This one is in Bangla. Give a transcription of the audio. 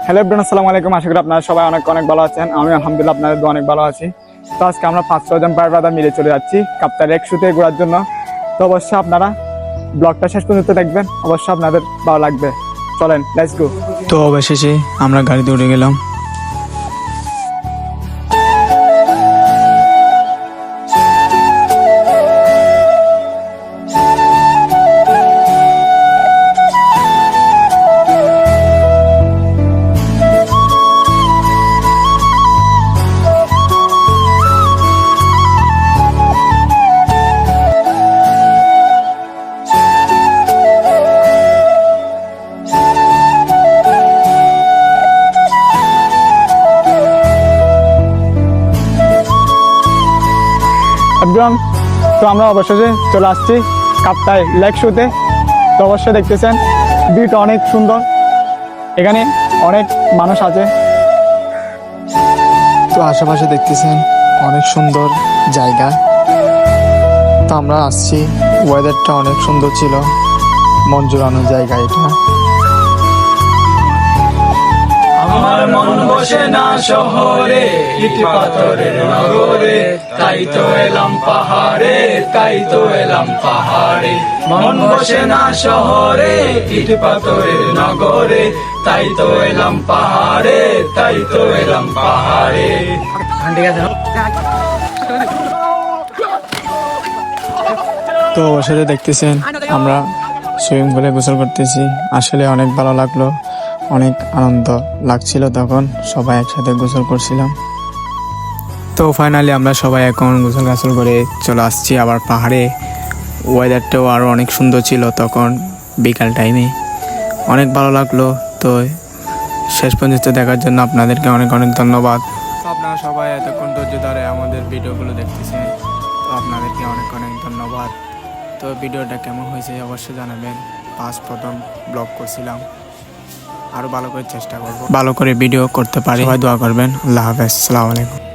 হ্যালো এভরিওয়ান, আসসালামু আলাইকুম। আশা করি আপনারা সবাই অনেক অনেক ভালো আছেন। আমি আলহামদুলিল্লাহ আপনাদের অনেক ভালো আছি। তো আজকে আমরা 5-6 জন ভাই ব্রাদার মিলে চলে যাচ্ছি কাপ্তাই লেক শুতে ঘোরার জন্য। তো অবশ্যই আপনারা ব্লগটা শেষ পর্যন্ত দেখবেন, অবশ্যই আপনাদের ভালো লাগবে। চলেন, লেটস গো। তো অবশেষে আমরা গাড়িতে উঠে গেলাম। এভরিওয়ান, তো আমরা অবশেষে চলে আসছি কাপ্তাই লেক শুতে। তো অবশ্যই দেখতেছেন ভিউটা অনেক সুন্দর, এখানে অনেক মানুষ আছে। তো আশেপাশে দেখতেছেন অনেক সুন্দর জায়গা। তো আমরা আসছি, ওয়েদারটা অনেক সুন্দর ছিল, মন জোড়ানো জায়গা এটা। আমার মন বসে না শহরে, ইট পাথরের নগরে, তাই তো এলাম পাহাড়ে, তাই তো এলাম পাহাড়ে। মন বসে না শহরে, ইট পাথরের নগরে, তাই তো এলাম পাহাড়ে, তাই তো এলাম পাহাড়ে। তো অবশেষে দেখতেছেন আমরা সুইমিং পুলে গোসল করতেছি। আসলে অনেক ভালো লাগলো, অনেক আনন্দ লাগছিল তখন, সবাই একসাথে গোসল করছিলাম। তো ফাইনালি আমরা সবাই এখন গোসল করে চলে আসছি আবার পাহাড়ে। ওয়েদারটাও আরও অনেক সুন্দর ছিল তখন, বিকাল টাইমে অনেক ভালো লাগলো। তো শেষ পর্যন্ত দেখার জন্য আপনাদেরকে অনেক অনেক ধন্যবাদ। তো আপনারা সবাই এতক্ষণ ধৈর্য ধরে আমাদের ভিডিওগুলো দেখতেছেন, তো আপনাদেরকে অনেক অনেক ধন্যবাদ। তো ভিডিওটা কেমন হয়েছে অবশ্যই জানাবেন। প্রথম ব্লগ করছিলাম, আরও ভালো করে চেষ্টা করব, ভালো করে ভিডিও করতে পারি। সবাই দোয়া করবেন। আল্লাহ হাফেজ, আসসালামু আলাইকুম।